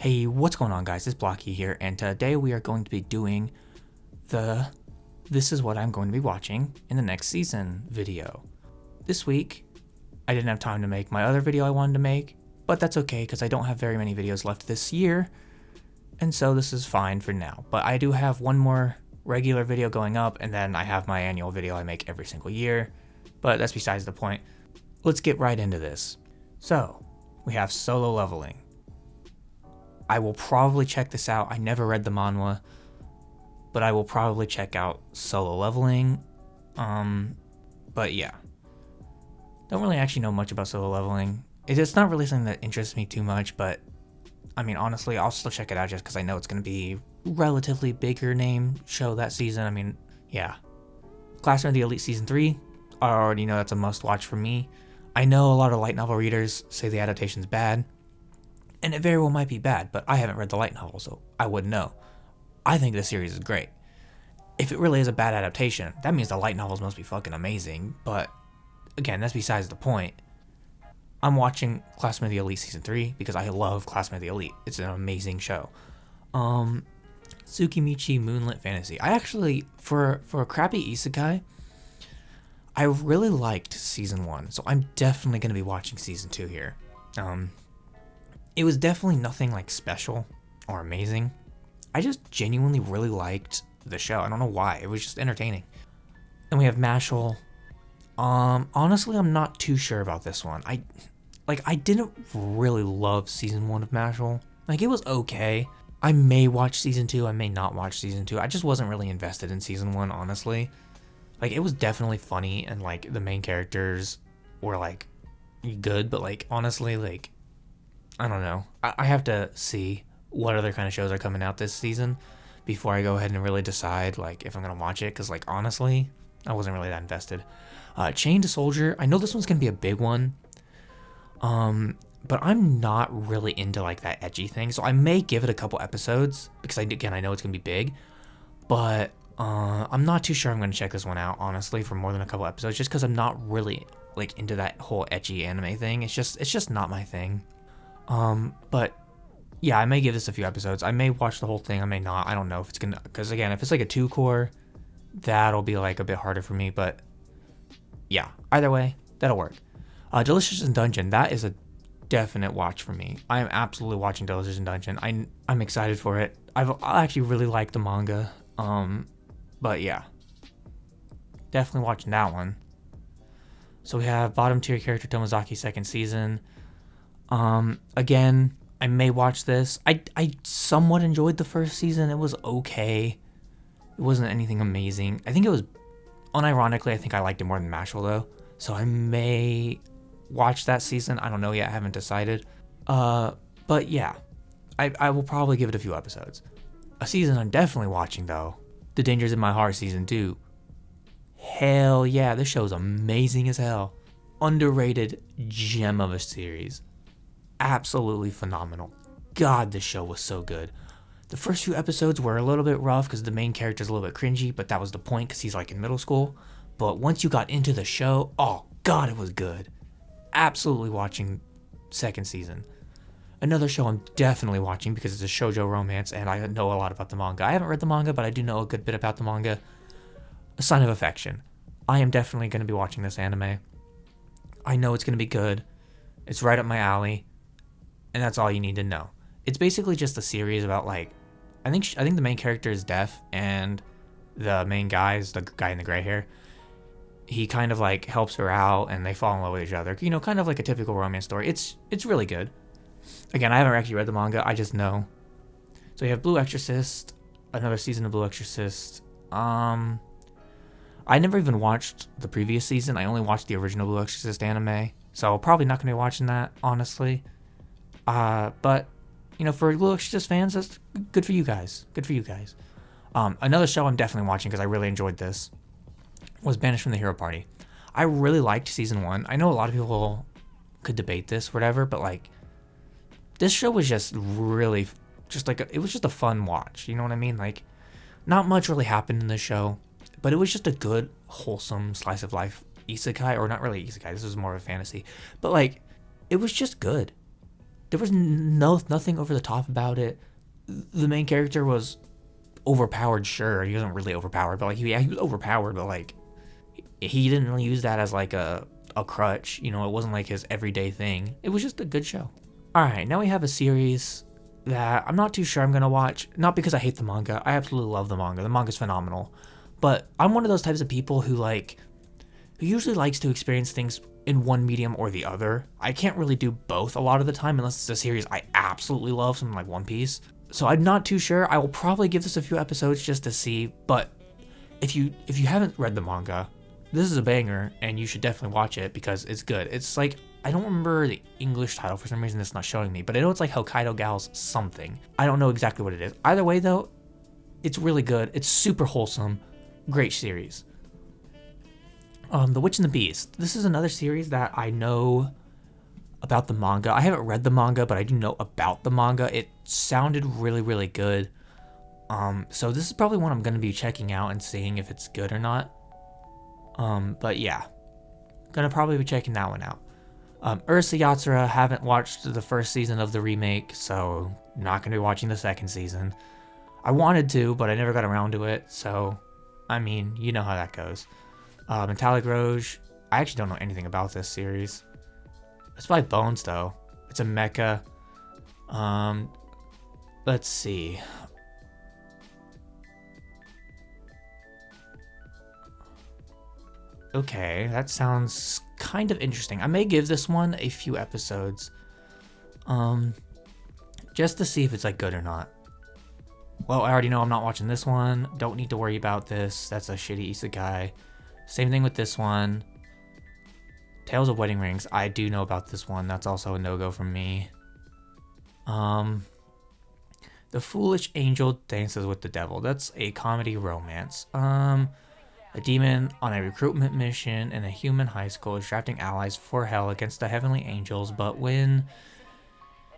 Hey, what's going on guys? It's Blocky here, and today we are going to be doing the This is what I'm going to be watching in the next season video. This week, I didn't have time to make my other video I wanted to make, but that's okay because I don't have very many videos left this year, and so this is fine for now. But I do have one more regular video going up, and then I have my annual video I make every single year, but that's besides the point. Let's get right into this. So, we have Solo Leveling. I will probably check this out. I never read the manhwa, but I will probably check out Solo Leveling. But yeah. Don't really actually know much about Solo Leveling. It's not really something that interests me too much, but I mean, honestly, I'll still check it out just because I know it's going to be relatively bigger name show that season. I mean, yeah. Classroom of the Elite Season 3, I already know that's a must watch for me. I know a lot of light novel readers say the adaptation's bad. And it very well might be bad, but I haven't read the light novel, so I wouldn't know. I think this series is great. If it really is a bad adaptation, that means the light novels must be fucking amazing, but again, that's besides the point. I'm watching Classroom of the Elite Season 3 because I love Classroom of the Elite. It's an amazing show. Tsukimichi Moonlit Fantasy. I actually, for a crappy isekai, I really liked Season 1, so I'm definitely going to be watching Season 2 here. It was definitely nothing like special or amazing. I just genuinely really liked the show. I don't know why. It was just entertaining. Then we have Mashal. Honestly, I'm not too sure about this one. I didn't really love season 1 of Mashal. Like, it was okay. I may watch season 2. I may not watch season 2. I just wasn't really invested in season 1, honestly. Like, it was definitely funny and like the main characters were like good, but like honestly, like I don't know. I have to see what other kind of shows are coming out this season before I go ahead and really decide like if I'm gonna watch it. Cause like honestly, I wasn't really that invested. Chained to Soldier. I know this one's gonna be a big one. But I'm not really into like that edgy thing, so I may give it a couple episodes because I know it's gonna be big. But I'm not too sure I'm gonna check this one out honestly for more than a couple episodes, just because I'm not really like into that whole edgy anime thing. It's just not my thing. But yeah, I may give this a few episodes. I may watch the whole thing. I may not. I don't know if it's gonna, because again, if it's like a 2-core, that'll be like a bit harder for me. But yeah, either way, that'll work. Delicious in Dungeon. That is a definite watch for me. I am absolutely watching Delicious in Dungeon. I'm excited for it. I actually really like the manga. But yeah, definitely watching that one. So we have bottom tier character Tomozaki second season. Again, I may watch this. I somewhat enjoyed the first season. It was okay. It wasn't anything amazing. I think it was, unironically, I think I liked it more than Mashal though. So I may watch that season. I don't know yet. I haven't decided. But yeah, I will probably give it a few episodes. A season I'm definitely watching though, The Dangers in My Heart season 2. Hell yeah, this show's amazing as hell. Underrated gem of a series. Absolutely phenomenal. God, this show was so good. The first few episodes were a little bit rough because the main character's a little bit cringy, but that was the point because he's like in middle school. But once you got into the show, oh god, it was good. Absolutely watching second season. Another show I'm definitely watching because it's a shoujo romance and I know a lot about the manga. I haven't read the manga, but I do know a good bit about the manga. A Sign of Affection. I am definitely going to be watching this anime. I know it's going to be good. It's right up my alley. And that's all you need to know. It's basically just a series about like, I think the main character is deaf, and the main guy is the guy in the gray hair. He kind of like helps her out, and they fall in love with each other. You know, kind of like a typical romance story. It's really good. Again, I haven't actually read the manga. I just know. So you have Blue Exorcist, another season of Blue Exorcist. I never even watched the previous season. I only watched the original Blue Exorcist anime, so probably not gonna be watching that honestly. But, you know, for Blue Exorcist fans, that's good for you guys. Good for you guys. Another show I'm definitely watching because I really enjoyed this was Banished from the Hero Party. I really liked season 1. I know a lot of people could debate this, whatever, but like, this show was just really, just like, it was just a fun watch. You know what I mean? Like, not much really happened in the show, but it was just a good, wholesome slice of life isekai, or not really isekai. This was more of a fantasy, but like, it was just good. there was nothing over the top about it. The main character was overpowered, sure. He wasn't really overpowered, but like, yeah, he was overpowered, but like, he didn't really use that as like a crutch. You know, it wasn't like his everyday thing. It was just a good show. All right, now we have a series that I'm not too sure I'm gonna watch. Not because I hate the manga. I absolutely love the manga. The manga's phenomenal. But I'm one of those types of people who usually likes to experience things in one medium or the other. I can't really do both a lot of the time unless it's a series I absolutely love, something like One Piece. So I'm not too sure. I will probably give this a few episodes just to see. But if you haven't read the manga, this is a banger, and you should definitely watch it because it's good. It's like, I don't remember the English title, for some reason it's not showing me, but I know it's like Hokkaido Gals something. I don't know exactly what it is. Either way though, it's really good. It's super wholesome. Great series. The Witch and the Beast. This is another series that I know about the manga. I haven't read the manga, but I do know about the manga. It sounded really, really good. So this is probably one I'm going to be checking out and seeing if it's good or not. But yeah, gonna probably be checking that one out. Ursa Yatsura, haven't watched the first season of the remake, so not gonna be watching the second season. I wanted to, but I never got around to it, so, I mean, you know how that goes. Metallic Rouge, I actually don't know anything about this series. It's by Bones, though. It's a mecha. Let's see. Okay, that sounds kind of interesting. I may give this one a few episodes, just to see if it's like good or not. Well, I already know I'm not watching this one. Don't need to worry about this. That's a shitty isekai. Same thing with this one. Tales of Wedding Rings. I do know about this one. That's also a no-go from me. The Foolish Angel Dances with the Devil. That's a comedy romance. A demon on a recruitment mission in a human high school is drafting allies for hell against the heavenly angels, but when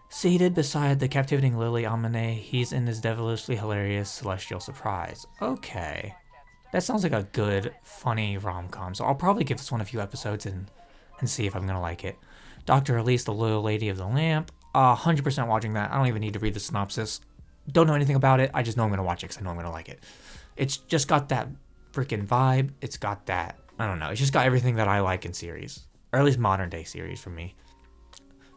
seated beside the captivating Lily Amane, he's in this devilishly hilarious celestial surprise. Okay. That sounds like a good, funny rom-com, so I'll probably give this one a few episodes and see if I'm gonna like it. Dr. Elise, the Loyal Lady of the Lamp. 100% watching that. I don't even need to read the synopsis. Don't know anything about it. I just know I'm gonna watch it because I know I'm gonna like it. It's just got that freaking vibe. It's got that, I don't know, it's just got everything that I like in series, or at least modern day series for me.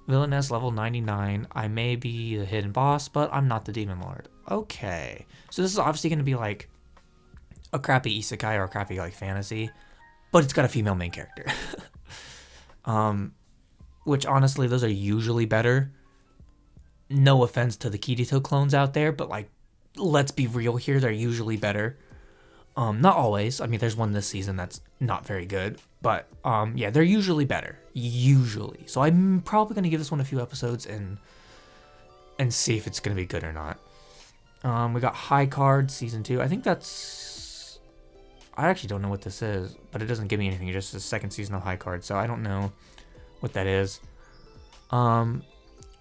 Villainess level 99. I may be the hidden boss, but I'm not the demon lord. Okay, so this is obviously going to be like a crappy isekai or a crappy like fantasy, but it's got a female main character. Which honestly, those are usually better. No offense to the Kirito clones out there, but like, let's be real here, they're usually better. Not always. I mean, there's one this season that's not very good, but yeah, they're usually better. Usually. So I'm probably gonna give this one a few episodes and see if it's gonna be good or not. We got High Card Season 2. I think that's... I actually don't know what this is, but it doesn't give me anything. It's just the second season of High Card, so I don't know what that is.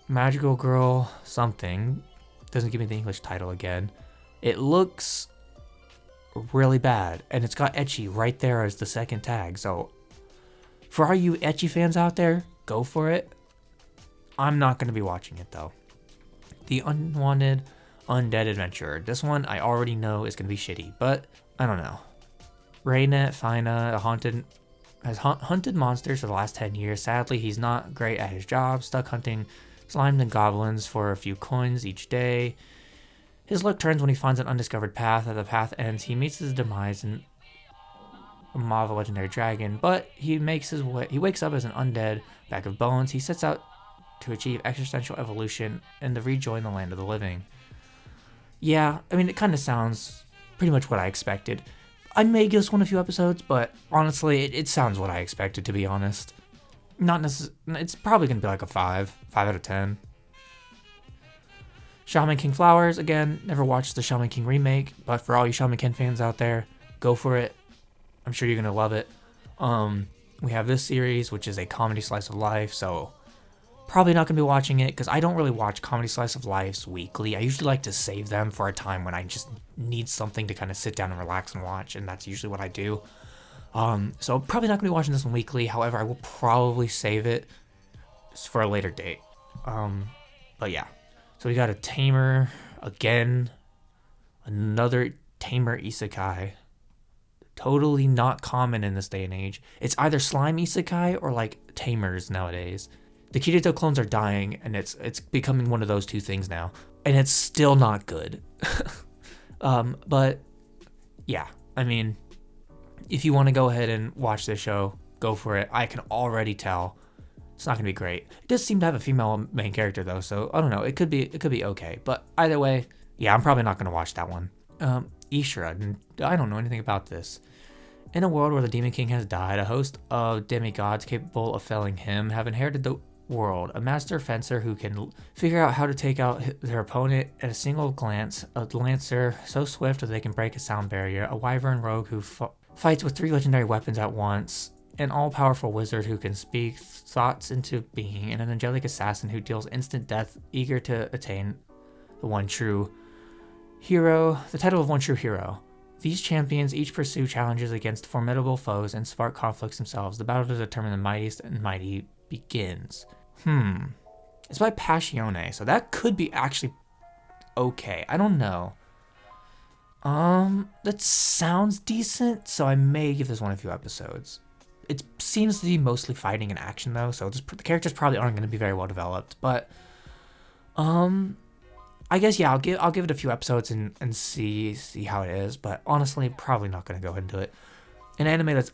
Magical Girl something. Doesn't give me the English title again. It looks really bad, and it's got ecchi right there as the second tag, so for all you ecchi fans out there, go for it. I'm not going to be watching it though. The Unwanted Undead Adventurer. This one I already know is going to be shitty, but I don't know. Raynet Fina has hunted monsters for the last 10 years. Sadly, he's not great at his job, stuck hunting slimes and goblins for a few coins each day. His luck turns when he finds an undiscovered path. As the path ends, he meets his demise in a mob of a legendary dragon, but he wakes up as an undead bag of bones. He sets out to achieve existential evolution and to rejoin the land of the living. Yeah, I mean, it kind of sounds pretty much what I expected. I may give this one a few episodes, but honestly, it sounds what I expected, to be honest. Not necessarily. It's probably going to be like a 5 out of 10. Shaman King Flowers, again, never watched the Shaman King remake, but for all you Shaman King fans out there, go for it. I'm sure you're going to love it. We have this series, which is a comedy slice of life, so probably not going to be watching it, because I don't really watch comedy slice of lives weekly. I usually like to save them for a time when I just need something to kind of sit down and relax and watch, and that's usually what I do. So probably not going to be watching this one weekly, however, I will probably save it for a later date. But yeah. So we got a tamer again. Another tamer isekai. Totally not common in this day and age. It's either slime isekai or like tamers nowadays. The Kirito clones are dying, and it's becoming one of those two things now, and it's still not good. But yeah, I mean, if you want to go ahead and watch this show, go for it. I can already tell it's not gonna be great. It does seem to have a female main character though, so I don't know. It could be okay, but either way, yeah, I'm probably not gonna watch that one. Ishura, I don't know anything about this. In a world where the Demon King has died, a host of demigods capable of felling him have inherited the world. A master fencer who can figure out how to take out their opponent at a single glance, a lancer so swift that they can break a sound barrier, a wyvern rogue who fights with 3 legendary weapons at once, an all-powerful wizard who can speak thoughts into being, and an angelic assassin who deals instant death, eager to attain the one true hero, the title of one true hero. These champions each pursue challenges against formidable foes and spark conflicts themselves. The battle to determine the mightiest and mighty begins. It's by Passione, so that could be actually okay. I don't know. That sounds decent, so I may give this one a few episodes. It seems to be mostly fighting and action though, so the characters probably aren't going to be very well developed. But I guess yeah, I'll give it a few episodes and see how it is. But honestly, probably not going to go into it. An anime that's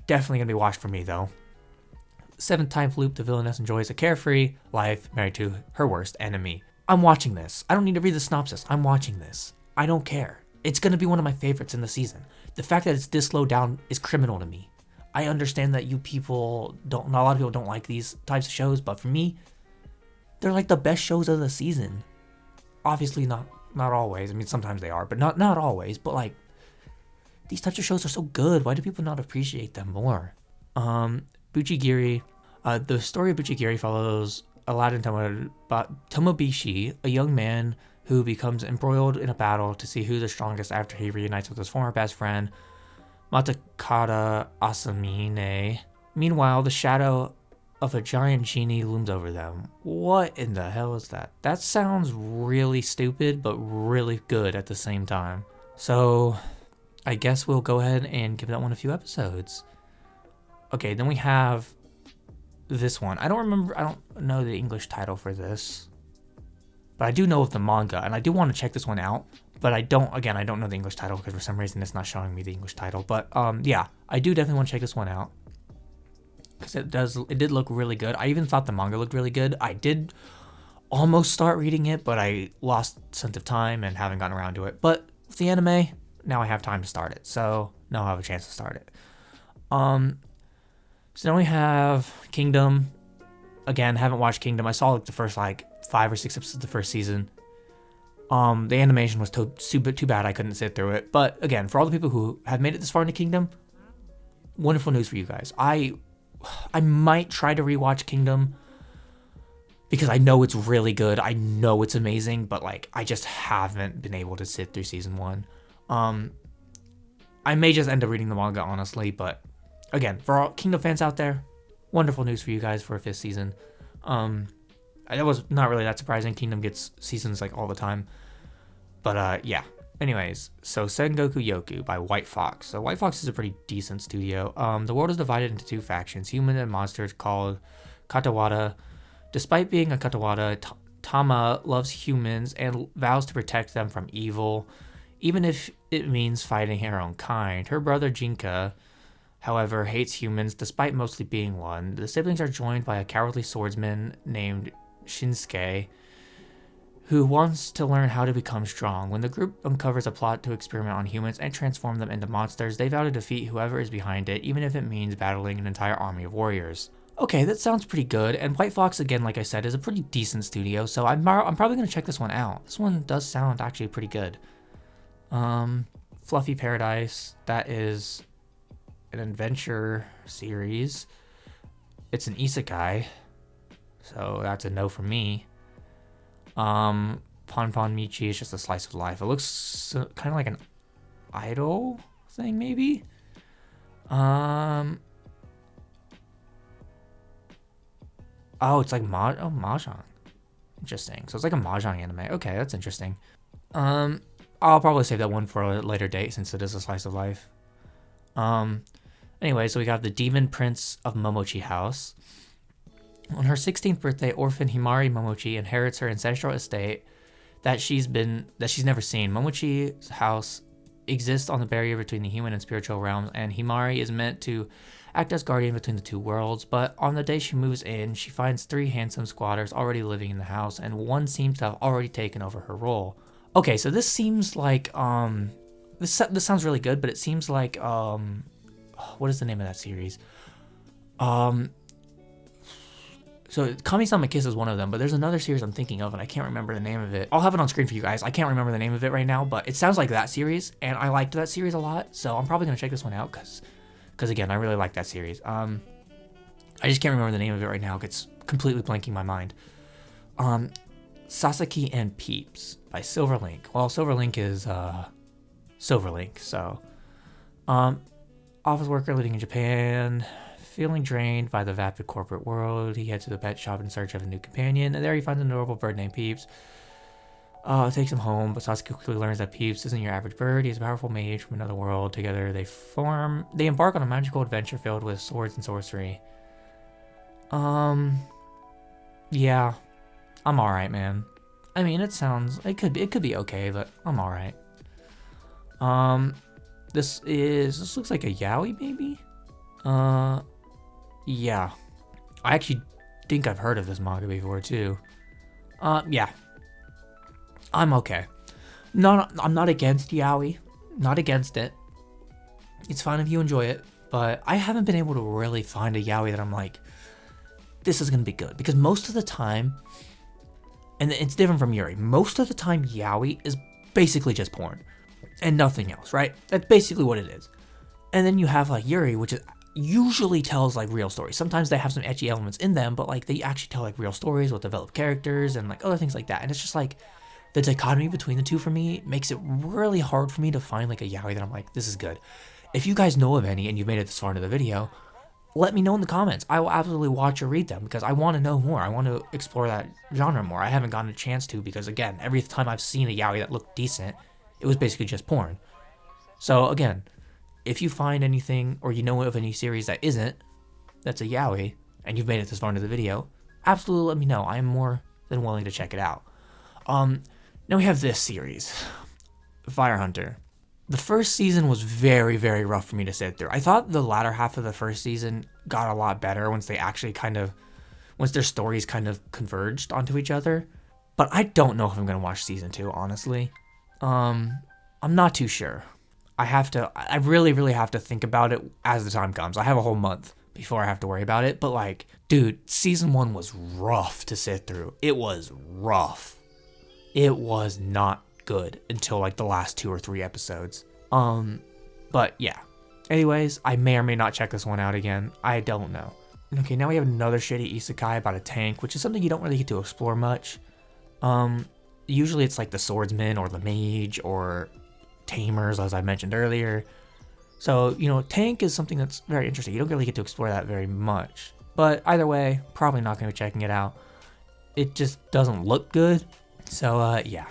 definitely going to be watched for me though. 7th Time Loop, the villainess enjoys a carefree life married to her worst enemy. I'm watching this. I don't need to read the synopsis. I'm watching this. I don't care. It's going to be one of my favorites in the season. The fact that it's this slow down is criminal to me. I understand that not a lot of people don't like these types of shows, but for me, they're like the best shows of the season. Obviously not always. I mean, sometimes they are, but not always. But like, these types of shows are so good. Why do people not appreciate them more? Buchigiri. The story of Buchigiri follows Aladdin Tomobishi, a young man who becomes embroiled in a battle to see who's the strongest after he reunites with his former best friend, Matakata Asamine. Meanwhile, the shadow of a giant genie looms over them. What in the hell is that? That sounds really stupid, but really good at the same time. So, I guess we'll go ahead and give that one a few episodes. Okay, then we have this one. I don't know the English title for this. But I do know of the manga, and I do want to check this one out. But I don't know the English title because for some reason it's not showing me the English title. But yeah, I do definitely want to check this one out. Because it did look really good. I even thought the manga looked really good. I did almost start reading it, but I lost sense of time and haven't gotten around to it. But with the anime, now I have time to start it. So now I have a chance to start it. So now we have Kingdom. Again, haven't watched Kingdom. I saw like the first 5 or 6 episodes of the first season. The animation was too bad I couldn't sit through it. But again, for all the people who have made it this far into Kingdom, wonderful news for you guys. I might try to rewatch Kingdom because I know it's really good. I know it's amazing, but I just haven't been able to sit through season 1. I may just end up reading the manga, honestly, but again, for all Kingdom fans out there, wonderful news for you guys for a 5th season. That was not really that surprising. Kingdom gets seasons all the time. But yeah. Anyways, so Sengoku Yoku by White Fox. So White Fox is a pretty decent studio. The world is divided into 2 factions, human and monsters, called Katawada. Despite being a Katawada, Tama loves humans and vows to protect them from evil, even if it means fighting her own kind. Her brother Jinka, however, hates humans despite mostly being one. The siblings are joined by a cowardly swordsman named Shinsuke, who wants to learn how to become strong. When the group uncovers a plot to experiment on humans and transform them into monsters, they vow to defeat whoever is behind it, even if it means battling an entire army of warriors. Okay, that sounds pretty good, and White Fox, again, like I said, is a pretty decent studio, so I'm probably going to check this one out. This one does sound actually pretty good. Fluffy Paradise, that is an adventure series. It's an isekai, so that's a no from me. Pon Pon Michi is just a slice of life. It looks kind of like an idol thing, maybe. Oh, it's like Mahjong. Interesting. So it's like a mahjong anime. Okay, that's interesting. I'll probably save that one for a later date since it is a slice of life. Anyway, so we got the Demon Prince of Momochi House. On her 16th birthday, orphan Himari Momochi inherits her ancestral estate that she's never seen. Momochi's house exists on the barrier between the human and spiritual realms, and Himari is meant to act as guardian between the two worlds. But on the day she moves in, she finds 3 handsome squatters already living in the house, and one seems to have already taken over her role. Okay, so this seems like this sounds really good, but it seems like what is the name of that series? So Kami-sama Kiss is one of them, but there's another series I'm thinking of, and I can't remember the name of it. I'll have it on screen for you guys. I can't remember the name of it right now, but it sounds like that series, and I liked that series a lot, so I'm probably gonna check this one out because again, I really like that series. I just can't remember the name of it right now. It's completely blanking my mind. Sasaki and Peeps by Silverlink. Well, Silverlink is Silverlink, so office worker living in Japan. Feeling drained by the vapid corporate world, he heads to the pet shop in search of a new companion, and there he finds an adorable bird named Peeps. Takes him home, but Sasuke quickly learns that Peeps isn't your average bird. He's a powerful mage from another world. Together, they embark on a magical adventure filled with swords and sorcery. Yeah, I'm alright, man. I mean, it could be okay, but I'm alright. This looks like a yaoi, maybe? Yeah. I actually think I've heard of this manga before, too. Yeah. I'm okay. I'm not against yaoi. Not against it. It's fine if you enjoy it, but I haven't been able to really find a yaoi that I'm like, this is gonna be good. Because most of the time, and it's different from Yuri, most of the time yaoi is basically just porn. And nothing else, right? That's basically what it is. And then you have like Yuri, which is usually tells like real stories. Sometimes they have some ecchi elements in them, but like they actually tell like real stories with developed characters and like other things like that. And it's just like the dichotomy between the two for me makes it really hard for me to find like a yaoi that I'm like, this is good. If you guys know of any and you've made it this far into the video, let me know in the comments. I will absolutely watch or read them because I want to know more. I want to explore that genre more. I haven't gotten a chance to because again, every time I've seen a yaoi that looked decent, it was basically just porn. So again, if you find anything or you know of any series that's a yaoi, and you've made it this far into the video, absolutely let me know. I am more than willing to check it out. Now we have this series, Fire Hunter. The first season was very, very rough for me to sit through. I thought the latter half of the first season got a lot better once their stories kind of converged onto each other. But I don't know if I'm going to watch season 2, honestly. I'm not too sure. I really, really have to think about it as the time comes. I have a whole month before I have to worry about it. But like, dude, season 1 was rough to sit through. It was rough. It was not good until like the last 2 or 3 episodes. But yeah. Anyways, I may or may not check this one out again. I don't know. Okay, now we have another shitty isekai about a tank, which is something you don't really get to explore much. Usually it's like the swordsman or the mage or tamers, as I mentioned earlier. So, tank is something that's very interesting. You don't really get to explore that very much. But either way, probably not going to be checking it out. It just doesn't look good. So, yeah.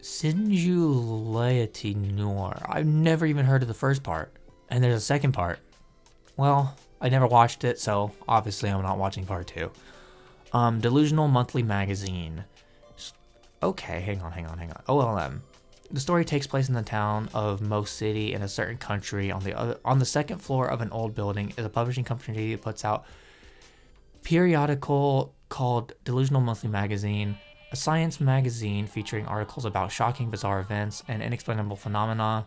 Shinju Laity Noir. I've never even heard of the first part. And there's a second part. Well, I never watched it, so obviously I'm not watching part 2. Delusional Monthly Magazine. Okay, hang on. OLM. The story takes place in the town of Mo City in a certain country. On the second floor of an old building is a publishing company that puts out periodical called Delusional Monthly Magazine, a science magazine featuring articles about shocking, bizarre events and inexplainable phenomena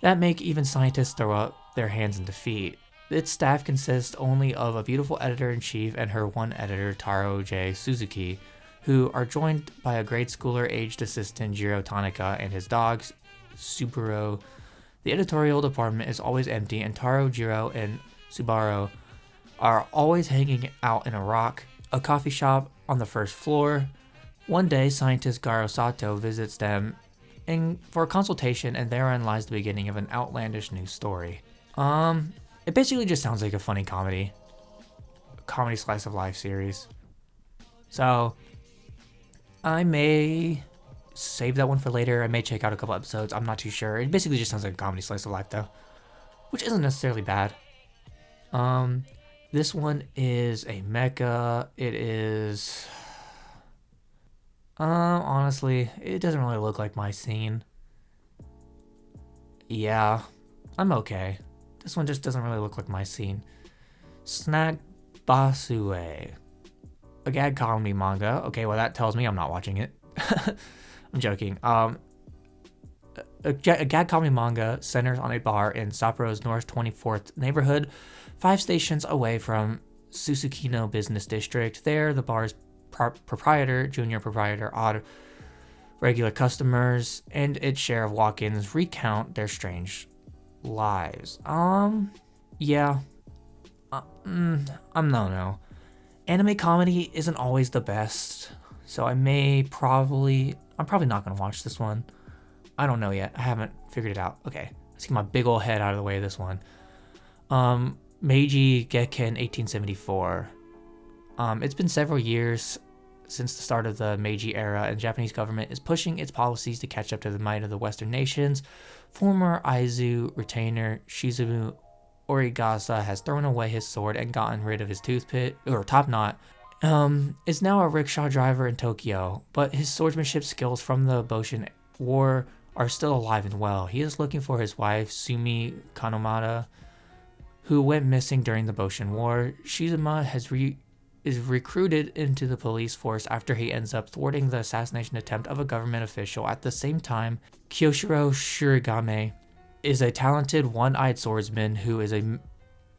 that make even scientists throw up their hands in defeat. Its staff consists only of a beautiful editor-in-chief and her one editor, Taro J. Suzuki, who are joined by a grade schooler aged assistant Jiro Tanaka and his dogs, Suburo. The editorial department is always empty, and Taro, Jiro, and Subaru are always hanging out in a coffee shop on the first floor. One day, scientist Garo Sato visits them for a consultation, and therein lies the beginning of an outlandish new story. It basically just sounds like a funny comedy slice of life series. So, I may save that one for later. I may check out a couple episodes. I'm not too sure. It basically just sounds like a comedy slice of life though, which isn't necessarily bad. This one is a mecha. It is, honestly, it doesn't really look like my scene. Yeah, I'm okay. This one just doesn't really look like my scene. Snack Basue. A gag comedy manga. Okay, well that tells me I'm not watching it. I'm joking. A gag comedy manga centers on a bar in Sapporo's North 24th neighborhood, 5 stations away from Susukino Business District. There, the bar's proprietor, junior proprietor, odd regular customers, and its share of walk-ins recount their strange lives. Yeah. No. Anime comedy isn't always the best, so I'm probably not gonna watch this one. I don't know yet. I haven't figured it out. Okay, let's get my big old head out of the way of this one. Meiji Gekken 1874. It's been several years since the start of the Meiji era, and the Japanese government is pushing its policies to catch up to the might of the Western nations. Former Aizu retainer Shizumu Origasa has thrown away his sword and gotten rid of his toothpick, or top knot. Is now a rickshaw driver in Tokyo, but his swordsmanship skills from the Boshin War are still alive and well. He is looking for his wife, Sumi Kanomata, who went missing during the Boshin War. Shizuma is recruited into the police force after he ends up thwarting the assassination attempt of a government official. At the same time, Kyoshiro Shirigame is a talented one-eyed swordsman who is a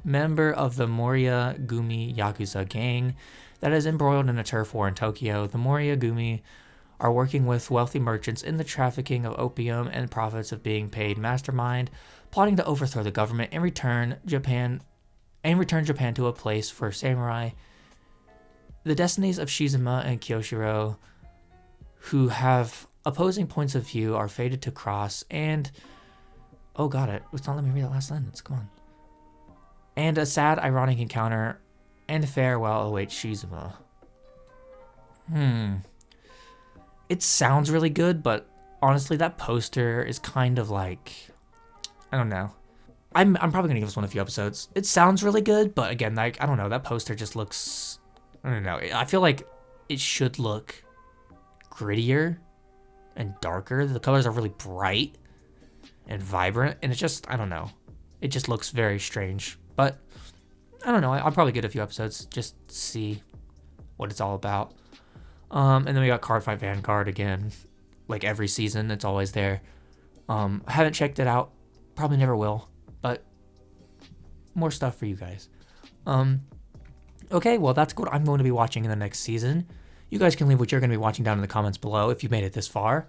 member of the Moriya Gumi Yakuza gang that is embroiled in a turf war in Tokyo. The Moriya Gumi are working with wealthy merchants in the trafficking of opium and profits of being paid mastermind, plotting to overthrow the government and return Japan to a place for samurai. The destinies of Shizuma and Kyoshiro, who have opposing points of view, are fated to cross, and oh god, it's not letting me read that last sentence. Come on. And a sad, ironic encounter and farewell awaits Shizuma. It sounds really good, but honestly, that poster is kind of like, I don't know. I'm probably gonna give this one a few episodes. It sounds really good, but again, like, I don't know. That poster just looks, I don't know. I feel like it should look grittier and darker. The colors are really bright and vibrant, and it just, I don't know. It just looks very strange, but I don't know. I'll probably get a few episodes just to see what it's all about. And then we got Card Fight Vanguard again. Like every season, it's always there. I haven't checked it out. Probably never will, but more stuff for you guys. Okay, well, that's what I'm going to be watching in the next season. You guys can leave what you're going to be watching down in the comments below if you made it this far.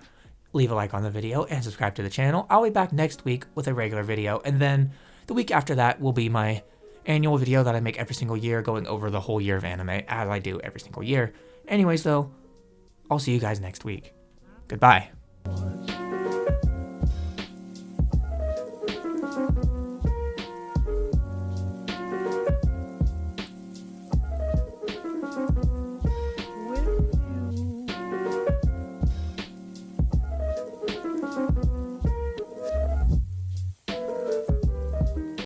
Leave a like on the video and subscribe to the channel. I'll be back next week with a regular video, and then the week after that will be my annual video that I make every single year, going over the whole year of anime, as I do every single year. Anyways, though, I'll see you guys next week. Goodbye.